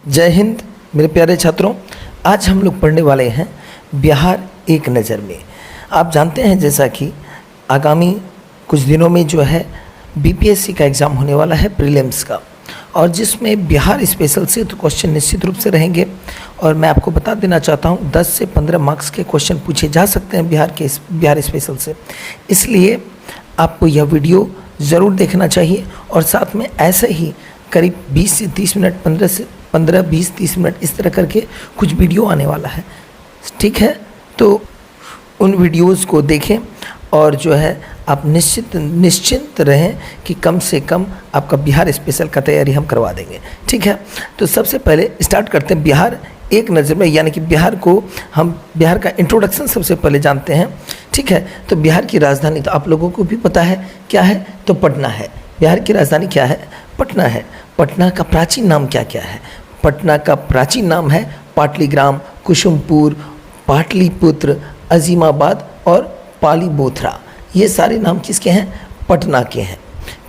जय हिंद मेरे प्यारे छात्रों। आज हम लोग पढ़ने वाले हैं बिहार एक नज़र में। आप जानते हैं जैसा कि आगामी कुछ दिनों में जो है बीपीएससी का एग्ज़ाम होने वाला है प्रीलिम्स का, और जिसमें बिहार स्पेशल से तो क्वेश्चन निश्चित रूप से रहेंगे। और मैं आपको बता देना चाहता हूं 10 से 15 मार्क्स के क्वेश्चन पूछे जा सकते हैं बिहार स्पेशल से। इसलिए आपको यह वीडियो ज़रूर देखना चाहिए, और साथ में ऐसे ही करीब 20 से 30 मिनट 15-20-30 मिनट इस तरह करके कुछ वीडियो आने वाला है, ठीक है। तो उन वीडियोस को देखें और जो है आप निश्चिंत रहें कि कम से कम आपका बिहार स्पेशल का तैयारी हम करवा देंगे, ठीक है। तो सबसे पहले स्टार्ट करते हैं बिहार एक नज़र में, यानी कि बिहार का इंट्रोडक्शन सबसे पहले जानते हैं, ठीक है। तो बिहार की राजधानी तो आप लोगों को भी पता है क्या है, तो पटना है। बिहार की राजधानी क्या है? पटना है। पटना का प्राचीन नाम क्या क्या है? पटना का प्राचीन नाम है पाटलीग्राम, कुसुमपुर, पाटलिपुत्र, अजीमाबाद और पालीबोथरा। ये सारे नाम किसके हैं? पटना के हैं।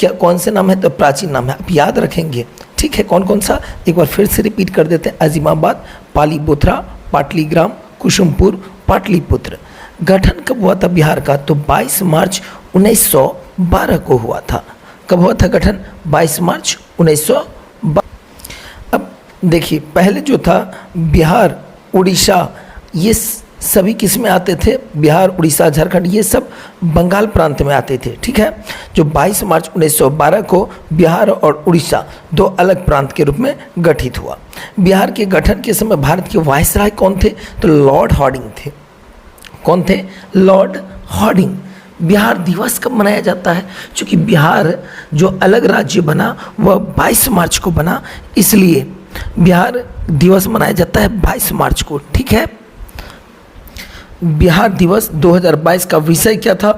क्या कौन से नाम है? तो प्राचीन नाम है, आप याद रखेंगे, ठीक है। कौन कौन सा? एक बार फिर से रिपीट कर देते हैं। अजीमाबाद, पालीबोथरा, पाटलीग्राम, कुसुमपुर, पाटलिपुत्र। गठन कब हुआ था बिहार का? तो 22 मार्च 1912 को हुआ था। कब हुआ था गठन? 22 मार्च 1912। अब देखिए, पहले जो था बिहार, उड़ीसा, ये सभी किस में आते थे? बिहार, उड़ीसा, झारखंड, ये सब बंगाल प्रांत में आते थे, ठीक है। जो 22 मार्च 1912 को बिहार और उड़ीसा दो अलग प्रांत के रूप में गठित हुआ। बिहार के गठन के समय भारत के वायसराय कौन थे? तो लॉर्ड हॉर्डिंग थे। कौन थे? Lord Harding. बिहार दिवस कब मनाया जाता है? क्योंकि बिहार जो अलग राज्य बना वह 22 मार्च को बना, इसलिए बिहार दिवस मनाया जाता है 22 मार्च को, ठीक है। बिहार दिवस 2022 का विषय क्या था?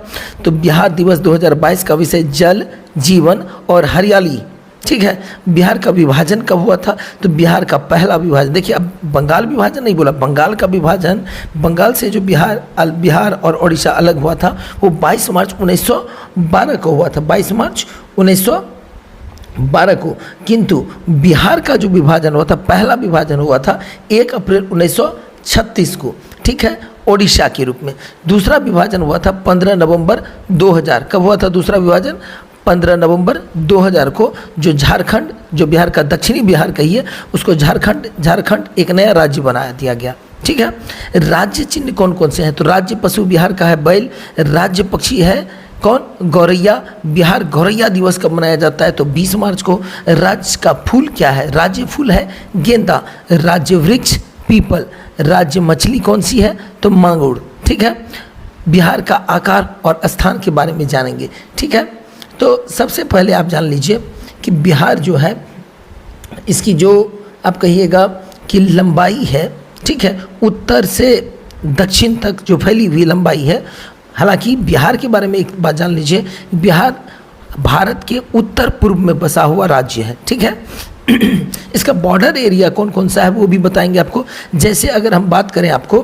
तो बिहार दिवस 2022 का विषय जल, जीवन और हरियाली, ठीक है। बिहार का विभाजन कब हुआ था? तो बिहार का पहला विभाजन, देखिए अब बंगाल विभाजन नहीं बोला, बंगाल का विभाजन, बंगाल से जो बिहार और उड़ीसा अलग हुआ था वो 22 मार्च 1912 को हुआ था, 22 मार्च 1912 को। किंतु बिहार का जो विभाजन हुआ था, पहला विभाजन हुआ था 1 अप्रैल 1936 को, ठीक है, ओडिशा के रूप में। दूसरा विभाजन हुआ था 15 नवंबर 2000। कब हुआ था दूसरा विभाजन? 15 नवंबर 2000 को। जो झारखंड, जो बिहार का दक्षिणी बिहार कहिए, उसको झारखंड एक नया राज्य बना दिया गया, ठीक है। राज्य चिन्ह कौन कौन से हैं? तो राज्य पशु बिहार का है बैल, राज्य पक्षी है कौन? गौरैया। बिहार गौरैया दिवस कब मनाया जाता है? तो 20 मार्च को। राज्य का फूल क्या है? राज्य फूल है गेंदा। राज्य वृक्ष पीपल। राज्य मछली कौन सी है? तो मांगुर, ठीक है। बिहार का आकार और स्थान के बारे में जानेंगे, ठीक है। तो सबसे पहले आप जान लीजिए कि बिहार जो है, इसकी जो आप कहिएगा कि लंबाई है, ठीक है, उत्तर से दक्षिण तक जो फैली हुई लंबाई है। हालांकि बिहार के बारे में एक बात जान लीजिए, बिहार भारत के उत्तर पूर्व में बसा हुआ राज्य है, ठीक है। इसका बॉर्डर एरिया कौन कौन सा है वो भी बताएंगे आपको। जैसे अगर हम बात करें आपको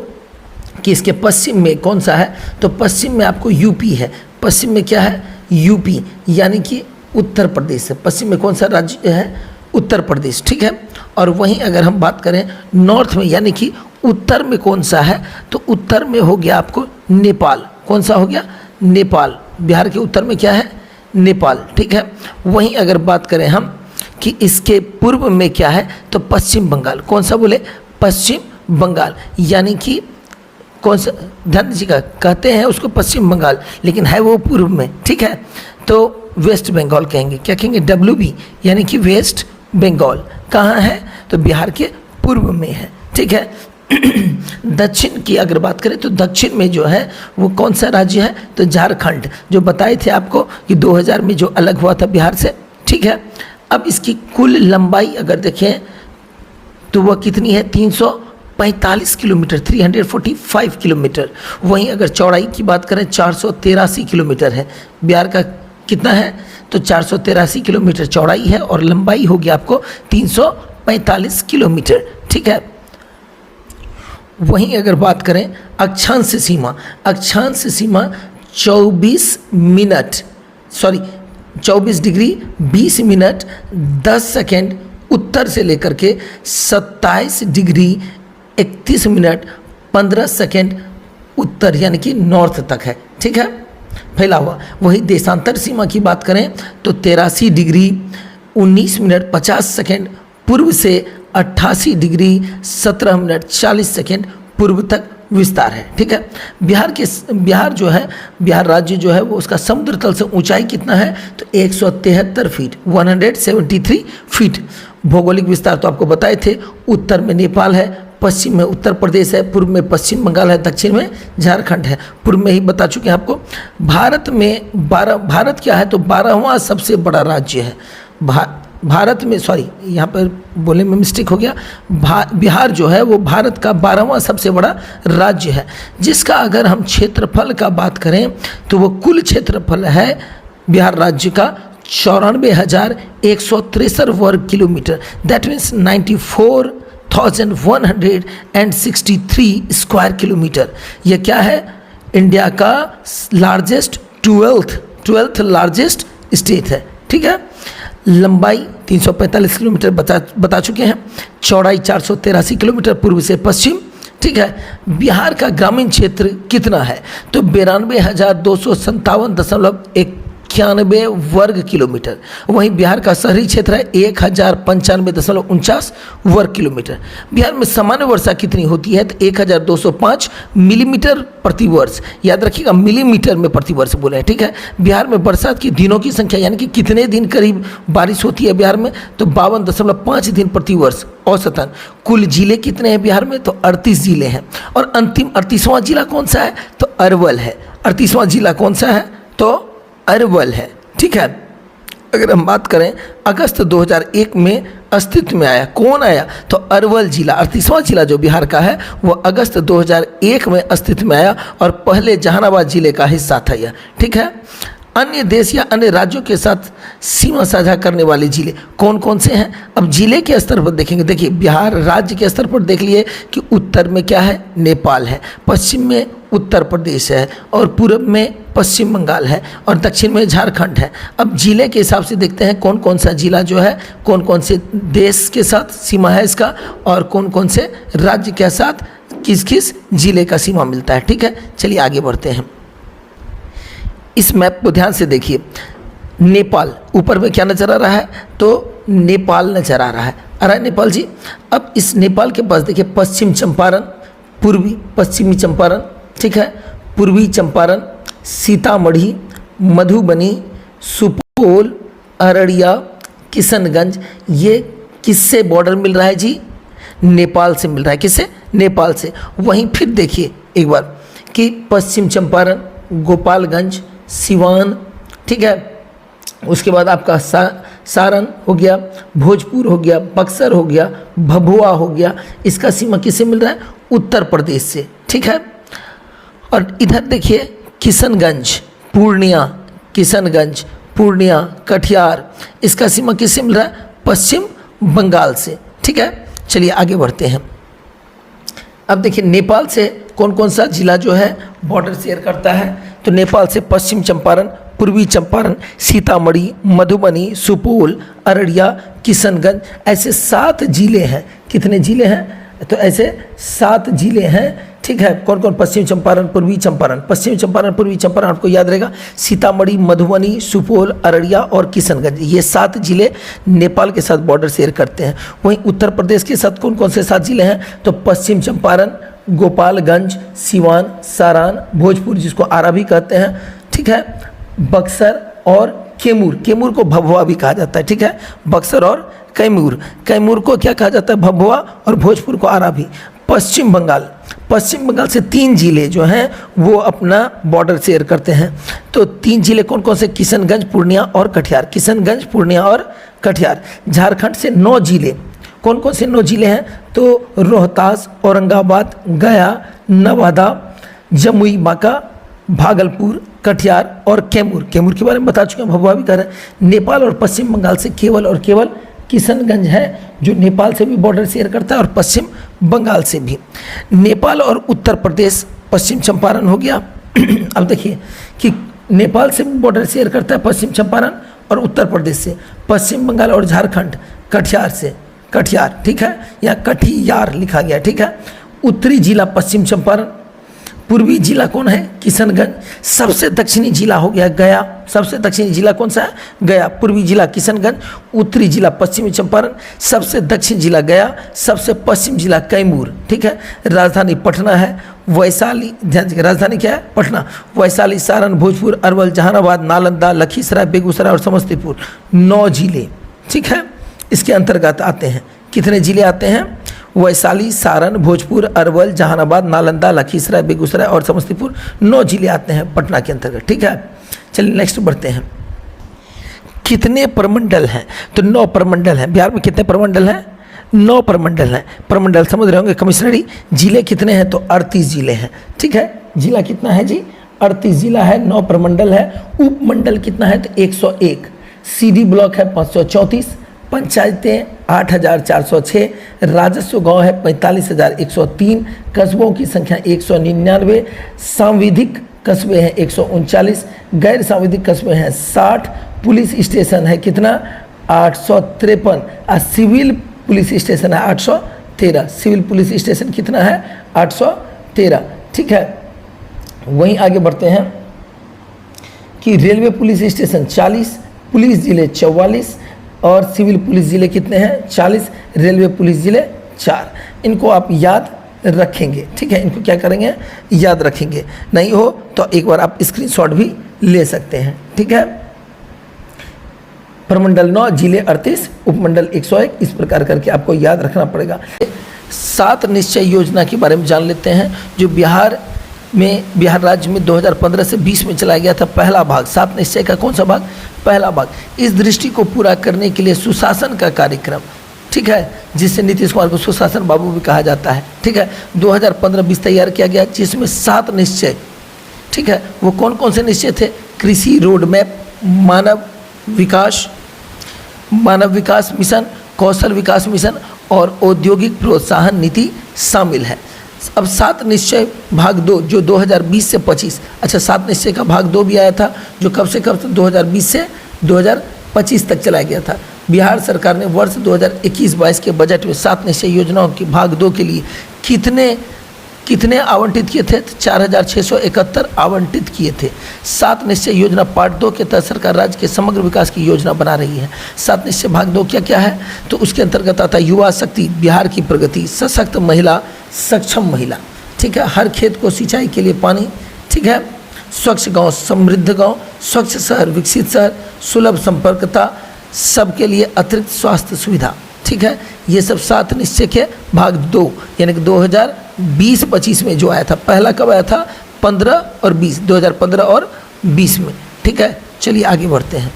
कि इसके पश्चिम में कौन सा है, तो पश्चिम में आपको यूपी है। पश्चिम में क्या है? यूपी, यानी कि उत्तर प्रदेश है। पश्चिम में कौन सा राज्य है? उत्तर प्रदेश, ठीक है। और वहीं अगर हम बात करें नॉर्थ में, यानी कि उत्तर में कौन सा है, तो उत्तर में हो गया आपको नेपाल। कौन सा हो गया? नेपाल। बिहार के उत्तर में क्या है? नेपाल, ठीक है। वहीं अगर बात करें हम कि इसके पूर्व में क्या है, तो पश्चिम बंगाल। कौन सा बोले? पश्चिम बंगाल, यानी कि कौन सा? ध्यान दीजिएगा, कहते हैं उसको पश्चिम बंगाल, लेकिन है वो पूर्व में, ठीक है। तो वेस्ट बंगाल कहेंगे। क्या कहेंगे? WB, यानी कि वेस्ट बंगाल। कहाँ है? तो बिहार के पूर्व में है, ठीक है। दक्षिण की अगर बात करें तो दक्षिण में जो है वो कौन सा राज्य है? तो झारखंड, जो बताए थे आपको कि 2000 में जो अलग हुआ था बिहार से, ठीक है। अब इसकी कुल लंबाई अगर देखें तो वह कितनी है? 345 किलोमीटर, 345 किलोमीटर। वहीं अगर चौड़ाई की बात करें 483 किलोमीटर है। बिहार का कितना है? तो 483 किलोमीटर चौड़ाई है, और लंबाई होगी आपको 345 किलोमीटर, ठीक है। वहीं अगर बात करें अक्षांश सीमा, 24 डिग्री 20 मिनट 10 सेकेंड उत्तर से लेकर के 27 डिग्री 31 मिनट 15 सेकेंड उत्तर यानी कि नॉर्थ तक है, ठीक है, फैला हुआ। वही देशांतर सीमा की बात करें तो 83 डिग्री 19 मिनट 50 सेकेंड पूर्व से 88 डिग्री 17 मिनट 40 सेकेंड पूर्व तक विस्तार है, ठीक है। बिहार जो है, बिहार राज्य जो है वो उसका समुद्र तल से ऊंचाई कितना है तो 173 फीट 173 फीट। भौगोलिक विस्तार तो आपको बताए थे, उत्तर में नेपाल है, पश्चिम में उत्तर प्रदेश है, पूर्व में पश्चिम बंगाल है, दक्षिण में झारखंड है। पूर्व में ही बता चुके हैं आपको। भारत क्या है तो 12वां सबसे बड़ा राज्य है। भारत में, सॉरी यहाँ पर बोलने में मिस्टेक हो गया, बिहार जो है वो भारत का 12वां सबसे बड़ा राज्य है, जिसका अगर हम क्षेत्रफल का बात करें तो वो कुल क्षेत्रफल है बिहार राज्य का 94,163 वर्ग kilometre, that means 94,163 square kilometre. यह क्या है, इंडिया का लार्जेस्ट 12th लार्जेस्ट स्टेट है, ठीक है। लंबाई 345 किलोमीटर बता चुके हैं, चौड़ाई 483 किलोमीटर पूर्व से पश्चिम, ठीक है। बिहार का ग्रामीण क्षेत्र कितना है तो 92,257.91 वर्ग किलोमीटर। वहीं बिहार का शहरी क्षेत्र है 1,095.49 वर्ग किलोमीटर। बिहार में सामान्य वर्षा कितनी होती है तो 1,205 मिलीमीटर प्रति वर्ष, याद रखिएगा मिलीमीटर में प्रति वर्ष बोले हैं, ठीक है। बिहार में बरसात की दिनों की संख्या यानी कि कितने दिन करीब बारिश होती है बिहार में तो 52.5 दिन प्रति वर्ष औसतन। कुल जिले कितने हैं बिहार में तो 38 जिले हैं। और अंतिम 38वां जिला कौन सा है तो अरवल है। 38वां जिला कौन सा है तो अरवल है, ठीक है। अगर हम बात करें अगस्त 2001 में अस्तित्व में आया, कौन आया तो अरवल जिला, 38वां जिला जो बिहार का है वो अगस्त 2001 में अस्तित्व में आया और पहले जहानाबाद जिले का हिस्सा था यह, ठीक है। अन्य देश या अन्य राज्यों के साथ सीमा साझा करने वाले जिले कौन कौन से हैं। अब जिले के स्तर पर देखेंगे, देखिए बिहार राज्य के स्तर पर देख लिए कि उत्तर में क्या है नेपाल है, पश्चिम में उत्तर प्रदेश है और पूर्व में पश्चिम बंगाल है और दक्षिण में झारखंड है। अब जिले के हिसाब से देखते हैं कौन कौन सा जिला जो है कौन कौन से देश के साथ सीमा है इसका और कौन कौन से राज्य के साथ किस किस जिले का सीमा मिलता है, ठीक है। चलिए आगे बढ़ते हैं। इस मैप को ध्यान से देखिए, नेपाल ऊपर में क्या नजर आ रहा है तो नेपाल नजर आ रहा है, नेपाल जी। अब इस नेपाल के पास देखिए पश्चिम चंपारण, पश्चिमी चंपारण, ठीक है, पूर्वी चंपारण, सीतामढ़ी, मधुबनी, सुपौल, अररिया, किशनगंज, ये किससे बॉर्डर मिल रहा है जी नेपाल से मिल रहा है, किससे नेपाल से। वहीं फिर देखिए एक बार कि पश्चिम चंपारण, गोपालगंज, सिवान, ठीक है, उसके बाद आपका सारण हो गया, भोजपुर हो गया, बक्सर हो गया, भभुआ हो गया, इसका सीमा किससे मिल रहा है उत्तर प्रदेश से, ठीक है। और इधर देखिए किशनगंज, पूर्णिया, कटिहार, इसका सीमा किससे मिल रहा है पश्चिम बंगाल से, ठीक है। चलिए आगे बढ़ते हैं। अब देखिए नेपाल से कौन कौन सा जिला जो है बॉर्डर शेयर करता है तो नेपाल से पश्चिम चंपारण, पूर्वी चंपारण, सीतामढ़ी, मधुबनी, सुपौल, अररिया, किशनगंज, ऐसे 7 जिले हैं। कितने जिले हैं तो ऐसे 7 जिले हैं, ठीक है। कौन कौन पश्चिम चंपारण, पूर्वी चंपारण, पश्चिम चंपारण, पूर्वी चंपारण आपको याद रहेगा, सीतामढ़ी, मधुबनी, सुपौल, अररिया और किशनगंज, ये 7 जिले नेपाल के साथ बॉर्डर शेयर करते हैं। वहीं उत्तर प्रदेश के साथ कौन कौन से 7 जिले हैं तो पश्चिम चंपारण, गोपालगंज, सिवान, सारण, भोजपुर जिसको आरा भी कहते हैं, ठीक है, बक्सर और कैमूर को भभुआ भी कहा जाता है, ठीक है। बक्सर और कैमूर को क्या कहा जाता है भभुआ और भोजपुर को आरा भी। पश्चिम बंगाल से 3 जिले जो हैं वो अपना बॉर्डर शेयर करते हैं। तो 3 जिले कौन कौन से किशनगंज, पूर्णिया और कटिहार। झारखंड से 9 जिले, कौन कौन से 9 जिले हैं तो रोहतास, औरंगाबाद, गया, नवादा, जमुई, बांका, भागलपुर, कटिहार और कैमूर के बारे में बता चुके हैं, भभुआ भी कह रहे हैं। नेपाल और पश्चिम बंगाल से केवल किशनगंज है जो नेपाल से भी बॉर्डर शेयर करता है और पश्चिम बंगाल से भी। नेपाल और उत्तर प्रदेश पश्चिम चंपारण हो गया। अब देखिए कि नेपाल से बॉर्डर शेयर करता है पश्चिम चंपारण और उत्तर प्रदेश से। पश्चिम बंगाल और झारखंड कटिहार से, कटिहार, ठीक है, या कटियार लिखा गया, ठीक है। उत्तरी जिला पश्चिम चंपारण, पूर्वी जिला कौन है, किशनगंज, सबसे दक्षिणी जिला हो गया गया, सबसे दक्षिणी जिला कौन सा है, गया, पूर्वी जिला किशनगंज, उत्तरी जिला पश्चिमी चंपारण, सबसे दक्षिण जिला गया, सबसे पश्चिम जिला कैमूर, ठीक है। राजधानी पटना है, वैशाली, राजधानी क्या है, पटना, वैशाली, सारण, भोजपुर, अरवल, जहानाबाद, नालंदा, लखीसराय, बेगूसराय और समस्तीपुर, 9 जिले, ठीक है, इसके अंतर्गत आते हैं। कितने जिले आते हैं, वैशाली, सारण, भोजपुर, अरवल, जहानाबाद, नालंदा, लखीसराय, बेगूसराय और समस्तीपुर, 9 जिले आते हैं पटना के अंतर्गत, ठीक है। चलिए नेक्स्ट बढ़ते हैं। कितने प्रमंडल हैं, तो 9 प्रमंडल हैं। बिहार में कितने प्रमंडल हैं, 9 प्रमंडल हैं। प्रमंडल समझ रहे होंगे, कमिश्नरी। जिले कितने हैं, तो 38 जिले हैं, ठीक है। जिला कितना है जी, 38 जिला है, 9 प्रमंडल है। उपमंडल कितना है, तो 101। सीडी ब्लॉक है 534, पंचायतें 8406, राजस्व गांव है 45,103, कस्बों की संख्या 199, सांविधिक कस्बे हैं 139, गैर सांविधिक कस्बे हैं 60, पुलिस स्टेशन है कितना 853, और सिविल पुलिस स्टेशन है 813। सिविल पुलिस स्टेशन कितना है 813, ठीक है। वहीं आगे बढ़ते हैं कि रेलवे पुलिस स्टेशन 40, पुलिस जिले 44 और सिविल पुलिस जिले कितने हैं 40, रेलवे पुलिस जिले 4। इनको आप याद रखेंगे, ठीक है, इनको क्या करेंगे, याद रखेंगे। नहीं हो तो एक बार आप स्क्रीनशॉट भी ले सकते हैं, ठीक है। प्रमंडल 9, जिले 38, उपमंडल 101, इस प्रकार करके आपको याद रखना पड़ेगा। 7 निश्चय योजना के बारे में जान लेते हैं, जो बिहार राज्य में 2015 से 20 में चलाया गया था। पहला भाग 7 निश्चय का कौन सा भाग, पहला भाग। इस दृष्टि को पूरा करने के लिए सुशासन का कार्यक्रम, ठीक है, जिससे नीतीश कुमार को सुशासन बाबू भी कहा जाता है, ठीक है, 2015-20 तैयार किया गया, जिसमें 7 निश्चय, ठीक है, वो कौन कौन से निश्चय थे, कृषि रोड मैप, मानव विकास मिशन, कौशल विकास मिशन और औद्योगिक प्रोत्साहन नीति शामिल है। अब 7 निश्चय भाग 2 जो 2020 से 25, अच्छा 7 निश्चय का भाग 2 भी आया था, जो कब से कब तक 2020 से 2025 तक चलाया गया था। बिहार सरकार ने वर्ष 2021-22 के बजट में 7 निश्चय योजनाओं की भाग 2 के लिए कितने आवंटित किए थे, 4,671 आवंटित किए थे। 7 निश्चय योजना पार्ट 2 के तहत सरकार राज्य के समग्र विकास की योजना बना रही है। 7 निश्चय भाग 2 क्या क्या है, तो उसके अंतर्गत आता है युवा शक्ति, बिहार की प्रगति, सशक्त महिला, सक्षम महिला, ठीक है, हर खेत को सिंचाई के लिए पानी, ठीक है, स्वच्छ गांव, समृद्ध गांव, स्वच्छ शहर, विकसित शहर, सुलभ संपर्कता, सबके लिए अतिरिक्त स्वास्थ्य सुविधा, ठीक है। ये सब 7 निश्चय के भाग 2 यानी कि 2020-25 में जो आया था। पहला कब आया था, 15 और 20, 2015 और 20 में, ठीक है। चलिए आगे बढ़ते हैं।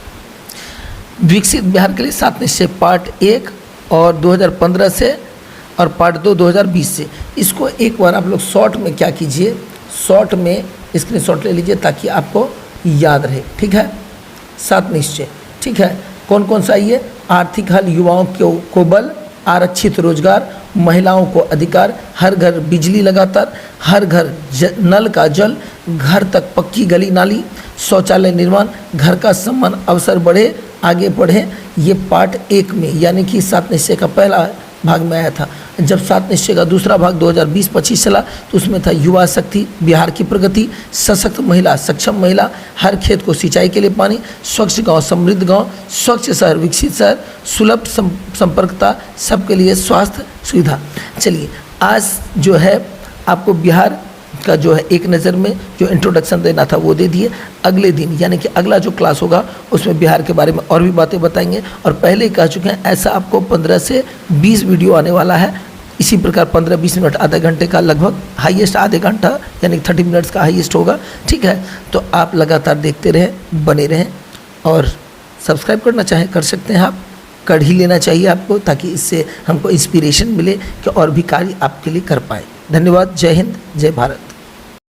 विकसित बिहार के लिए 7 निश्चय पार्ट 1 और 2015 से और पार्ट 2 2020 से। इसको एक बार आप लोग शॉर्ट में क्या कीजिए, शॉर्ट में स्क्रीनशॉट ले लीजिए ताकि आपको याद रहे, ठीक है। 7 निश्चय, ठीक है, कौन कौन सा, ये आर्थिक हल, युवाओं को बल, आरक्षित रोजगार, महिलाओं को अधिकार, हर घर बिजली लगातार, हर घर नल का जल, घर तक पक्की गली नाली, शौचालय निर्माण, घर का सम्मान, अवसर बढ़े, आगे बढ़े। ये पार्ट 1 में यानी कि 7 निश्चय का पहला भाग में आया था। जब 7 निश्चय का दूसरा भाग 2020-25 चला तो उसमें था युवा शक्ति, बिहार की प्रगति, सशक्त महिला, सक्षम महिला, हर खेत को सिंचाई के लिए पानी, स्वच्छ गांव, समृद्ध गांव, स्वच्छ शहर, विकसित शहर, सुलभ संपर्कता, सबके लिए स्वास्थ्य सुविधा। चलिए आज जो है आपको बिहार का जो है एक नज़र में जो इंट्रोडक्शन देना था वो दे दिए। अगले दिन यानी कि अगला जो क्लास होगा उसमें बिहार के बारे में और भी बातें बताएंगे, और पहले ही कह चुके हैं ऐसा आपको 15 से 20 वीडियो आने वाला है। इसी प्रकार 15-20 मिनट, आधे घंटे का लगभग, हाईएस्ट आधे घंटा यानी 30 मिनट्स का हाईएस्ट होगा, ठीक है। तो आप लगातार देखते रहें, बने रहें, और सब्सक्राइब करना चाहें कर सकते हैं आप, कर ही लेना चाहिए आपको, ताकि इससे हमको इंस्पिरेशन मिले कि और भी कार्य आपके लिए कर पाए। धन्यवाद। जय हिंद, जय भारत।